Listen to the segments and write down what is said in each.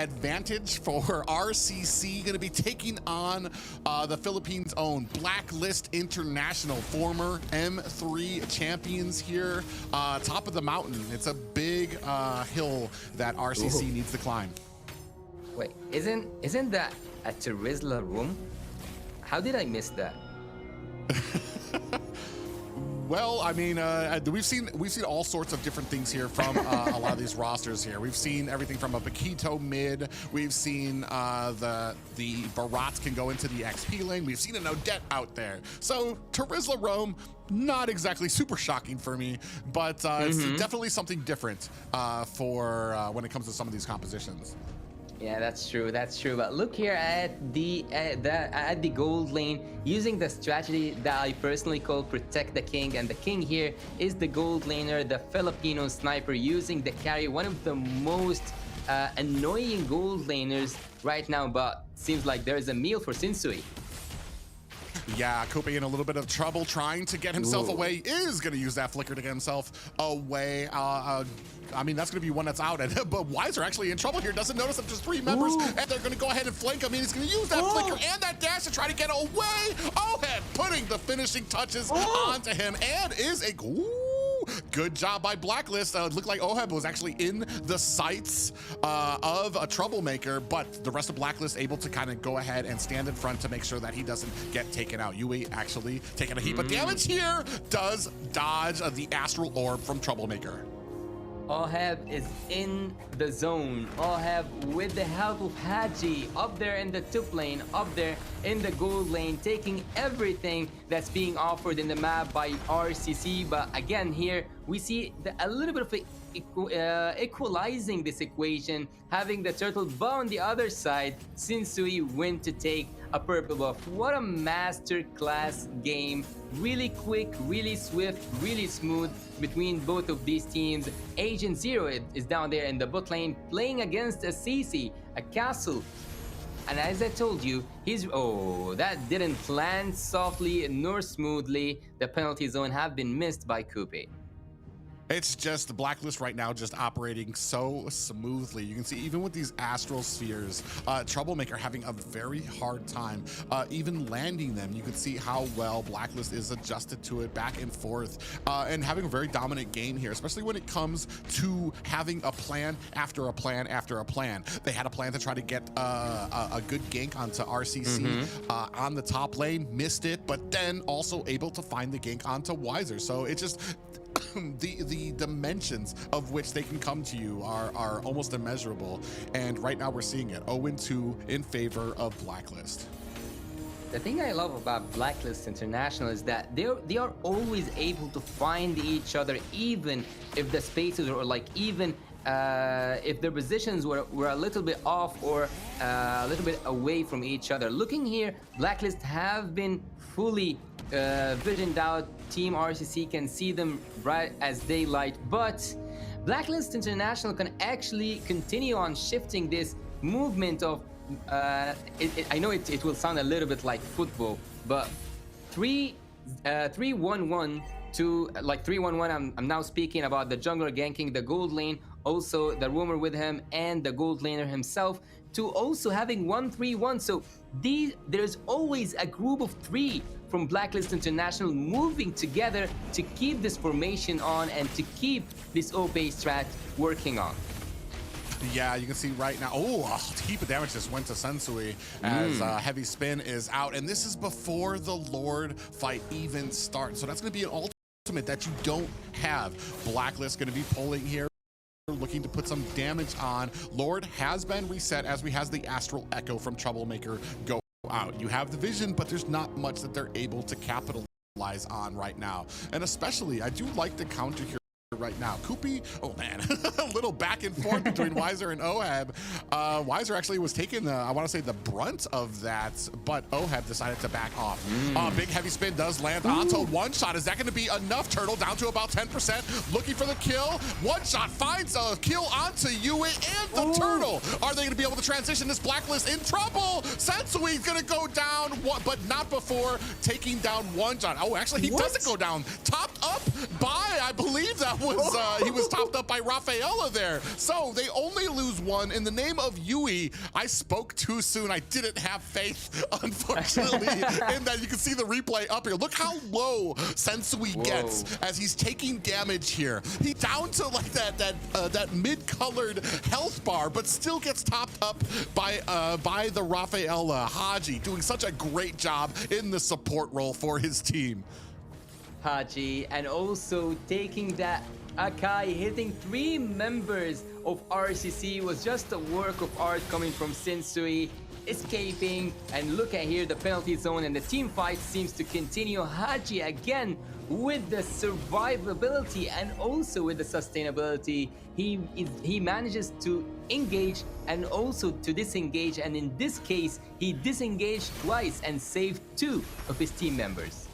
advantage for RCC, going to be taking on the Philippines' own Blacklist International, former M3 champions here, top of the mountain. It's a big hill that RCC needs to climb. Wait, isn't that a Terizla room? How did I miss that? Well, I mean, we've seen all sorts of different things here from a lot of these rosters here. We've seen everything from a Paquito mid. We've seen the Barats can go into the XP lane. We've seen an Odette out there. So Terizla Rome, not exactly super shocking for me, but it's definitely something different for when it comes to some of these compositions. Yeah, that's true. That's true. But look here at the gold lane, using the strategy that I personally call protect the king, and the king here is the gold laner, the Filipino sniper, using the carry, one of the most annoying gold laners right now. But seems like there is a meal for Sinsui. Yeah, Kope in a little bit of trouble trying to get himself away. Is going to use that flicker to get himself away. I mean, that's going to be one that's out. But Wiser actually in trouble here. Doesn't notice that there's 3 members, and they're going to go ahead and flank him. He's going to use that flicker and that dash to try to get away. Oheb putting the finishing touches onto him, and is a... good job by Blacklist. It looked like Oheb was actually in the sights of a troublemaker, but the rest of Blacklist able to kind of go ahead and stand in front to make sure that he doesn't get taken out. Yui actually taking a heap of damage here, does dodge the Astral Orb from Troublemaker. Oheb is in the zone. Oheb, with the help of Haji, up there in the top lane, up there in the gold lane, taking everything that's being offered in the map by RCC. But again, here we see a little bit of equalizing this equation, having the turtle, but on the other side, Sinsui went to take a purple buff. What a master class game. Really quick, really swift, really smooth between both of these teams. Agent Zero is down there in the bot lane playing against a CC, a castle. And as I told you, that didn't land softly nor smoothly. The penalty zone have been missed by Coupe. It's just the Blacklist right now just operating so smoothly. You can see even with these astral spheres, Troublemaker having a very hard time even landing them. You can see how well Blacklist is adjusted to it back and forth and having a very dominant game here, especially when it comes to having a plan after a plan after a plan. They had a plan to try to get a good gank onto RCC on the top lane, missed it, but then also able to find the gank onto Wiser. So it just... the dimensions of which they can come to you are almost immeasurable, and right now we're seeing it 0-2 in favor of Blacklist. The thing I love about Blacklist International is that they are always able to find each other, even if the spaces or even if their positions were a little bit off or a little bit away from each other. Looking here, Blacklist have been fully visioned out. Team RCC can see them bright as daylight, but Blacklist International can actually continue on shifting this movement of I know it will sound a little bit like football, but 3-1-1 to like 3-1-1. I'm now speaking about the jungler ganking the gold lane, also the roamer with him, and the gold laner himself, to also having 1-3-1. So there's always a group of 3 from Blacklist International moving together to keep this formation on and to keep this OP strat working on. Yeah, you can see right now, a heap of damage just went to Sensui as Heavy Spin is out, and this is before the Lord fight even starts. So that's going to be an ultimate that you don't have. Blacklist going to be pulling here, looking to put some damage on. Lord has been reset as we has the Astral Echo from Troublemaker go out. You have the vision, but there's not much that they're able to capitalize on right now. And especially, I do like the counter here right now. Koopy, oh man, a little back and forth between Wiser and Oheb. Wiser actually was taking the, I want to say, the brunt of that, but Oheb decided to back off. Big Heavy Spin does land onto one shot. Is that going to be enough? Turtle down to about 10%, looking for the kill. One shot finds a kill onto Yui and the Turtle. Are they going to be able to transition this Blacklist in trouble? Sensui's going to go down, but not before taking down one shot. Oh, actually, he doesn't go down. Topped up by, I believe that was he was topped up by Rafaela there. So they only lose one in the name of Yui. I spoke too soon. I didn't have faith, unfortunately, in that. You can see the replay up here. Look how low Sensui gets as he's taking damage here. He down to like that mid-colored health bar, but still gets topped up by the Rafaela Haji, doing such a great job in the support role for his team. Haji, and also taking that Akai, hitting 3 members of RCC was just a work of art coming from Sensui, escaping, and look at here the penalty zone, and the team fight seems to continue. Haji again with the survivability and also with the sustainability. He manages to engage and also to disengage, and in this case he disengaged twice and saved 2 of his team members.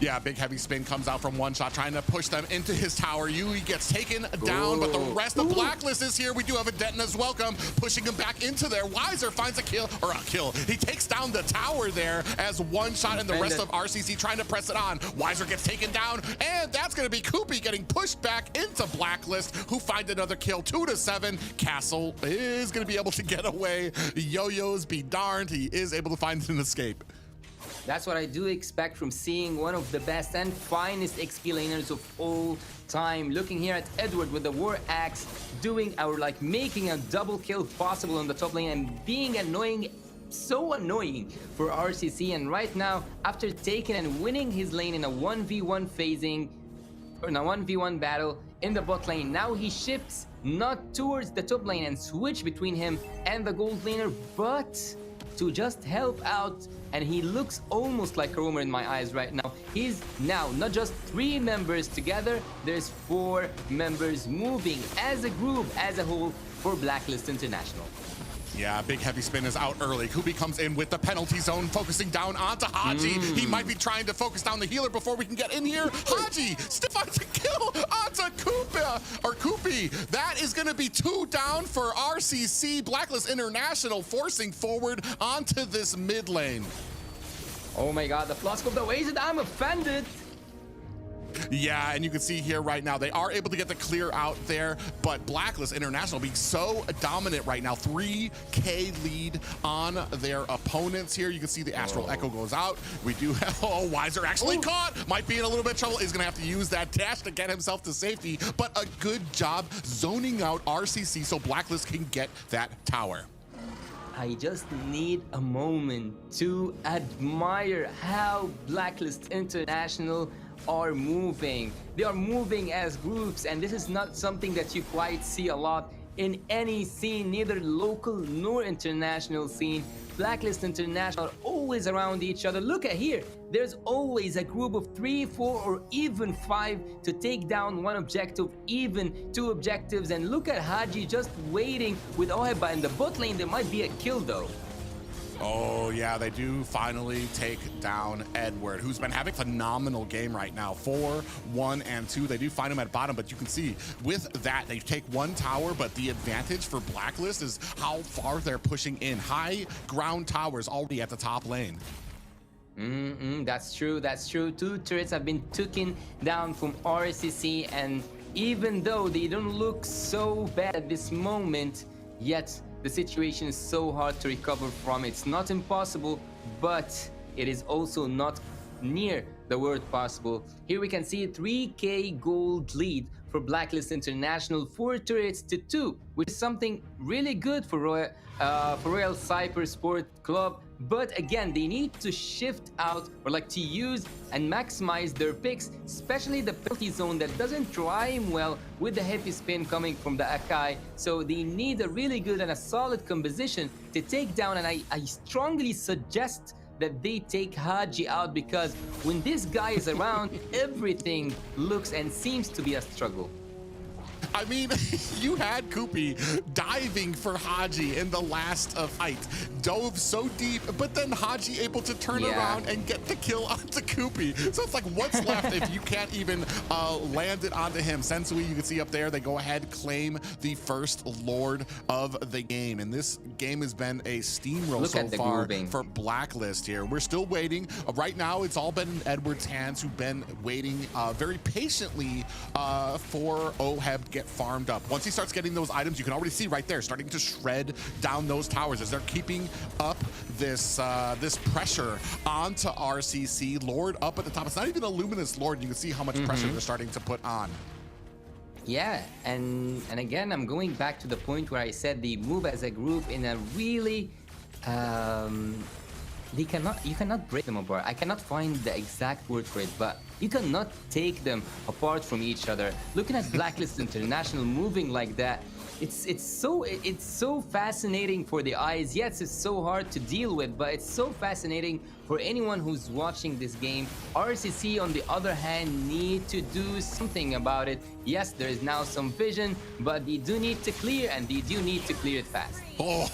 Yeah, big heavy spin comes out from one shot, trying to push them into his tower. Yui gets taken down, but the rest of Blacklist is here. We do have a Detna's welcome, pushing him back into there. Weiser finds a kill. He takes down the tower there as one shot, and the rest of RCC trying to press it on. Weiser gets taken down, and that's going to be Koopy getting pushed back into Blacklist, who find another kill, 2-7. Castle is going to be able to get away. Yo-Yos be darned, he is able to find an escape. That's what I do expect from seeing one of the best and finest XP laners of all time. Looking here at Edward with the War Axe, doing making a double kill possible on the top lane and being annoying, so annoying for RCC. And right now, after taking and winning his lane in a 1v1 phasing, or in a 1v1 battle in the bot lane, now he shifts not towards the top lane and switch between him and the gold laner, but to just help out, and he looks almost like a roamer in my eyes right now. He's now not just 3 members together, there's 4 members moving as a group, as a whole, for Blacklist International. Yeah, big heavy spin is out early. Kubi comes in with the penalty zone, focusing down onto Haji. He might be trying to focus down the healer before we can get in here. Haji still finds a kill onto Kupi. That is going to be 2 down for RCC. Blacklist International forcing forward onto this mid lane. Oh my god, the flask of the ways, I'm offended. Yeah, and you can see here right now, they are able to get the clear out there, but Blacklist International being so dominant right now, 3K lead on their opponents here. You can see the Astral Echo goes out. We do have, Weiser actually caught, might be in a little bit of trouble, is gonna have to use that dash to get himself to safety, but a good job zoning out RCC so Blacklist can get that tower. I just need a moment to admire how Blacklist International are moving. They are moving as groups, and this is not something that you quite see a lot in any scene, neither local nor international scene. Blacklist International are always around each other. Look at here, there's always a group of 3, 4, or even 5 to take down one objective, even 2 objectives. And look at Haji just waiting with Oheba in the bot lane. There might be a kill though. Oh yeah, they do finally take down Edward, who's been having a phenomenal game right now. 4, 1, and 2. They do find him at bottom, but you can see with that, they take 1 tower, but the advantage for Blacklist is how far they're pushing in. High ground towers already at the top lane. That's true, that's true. 2 turrets have been taken down from RCC, and even though they don't look so bad at this moment, yet the situation is so hard to recover from. It's not impossible, but it is also not near the word possible. Here we can see a 3K gold lead for Blacklist International, 4 turrets to 2, which is something really good for Royal Cybersport Club. But again, they need to shift out, or to use and maximize their picks, especially the penalty zone that doesn't rhyme well with the heavy spin coming from the Akai. So they need a really good and a solid composition to take down, and I strongly suggest that they take Haji out, because when this guy is around, everything looks and seems to be a struggle. I mean, you had Koopy diving for Haji in the last fight. Dove so deep, but then Haji able to turn around and get the kill onto Koopy. So it's like, what's left if you can't even land it onto him? Sensui, you can see up there, they go ahead, claim the first Lord of the game. And this game has been a steamroll so far for Blacklist here. We're still waiting. Right now, it's all been in Edward's hands, who've been waiting very patiently for Oheb to get farmed up. Once he starts getting those items, you can already see right there, starting to shred down those towers as they're keeping up this this pressure onto RCC. Lord up at the top. It's not even a Luminous Lord. You can see how much pressure they're starting to put on. Yeah, and again, I'm going back to the point where I said they move as a group in a really you cannot break them apart. I cannot find the exact word for it, but you cannot take them apart from each other. Looking at Blacklist International moving like that, it's so fascinating for the eyes. Yes, it's so hard to deal with, but it's so fascinating for anyone who's watching this game. RCC, on the other hand, need to do something about it. Yes, there is now some vision, but they do need to clear, and they do need to clear it fast. Oh,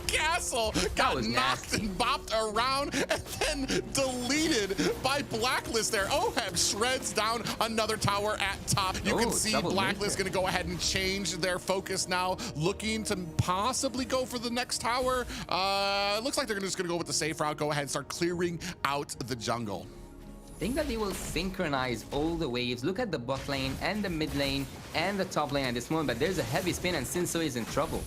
Castle got knocked and bopped around and then deleted by Blacklist there. Oheb shreds down another tower at top. You can see Blacklist going to go ahead and change their focus now, looking to possibly go for the next tower. It looks like they're just going to go with the safe route, go ahead and start clearing out the jungle. I think that they will synchronize all the waves. Look at the bot lane and the mid lane and the top lane at this moment, but there's a heavy spin and Sinso is in trouble.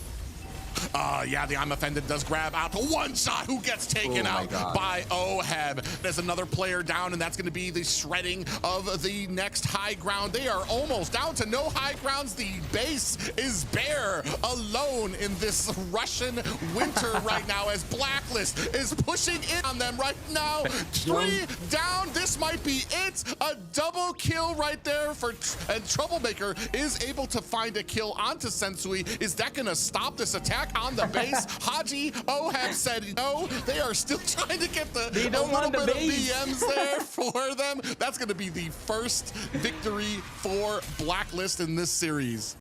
Yeah, the I'm Offended does grab out to one shot. Who gets taken out by Oheb? There's another player down, and that's going to be the shredding of the next high ground. They are almost down to no high grounds. The base is bare, alone in this Russian winter right now, as Blacklist is pushing in on them right now. 3 down. This might be it. A double kill right there for and Troublemaker is able to find a kill onto Sensui. Is that going to stop this attack on the base? Haji, Oheb said no. They are still trying to get the a little bit of BMs there for them. That's going to be the first victory for Blacklist in this series.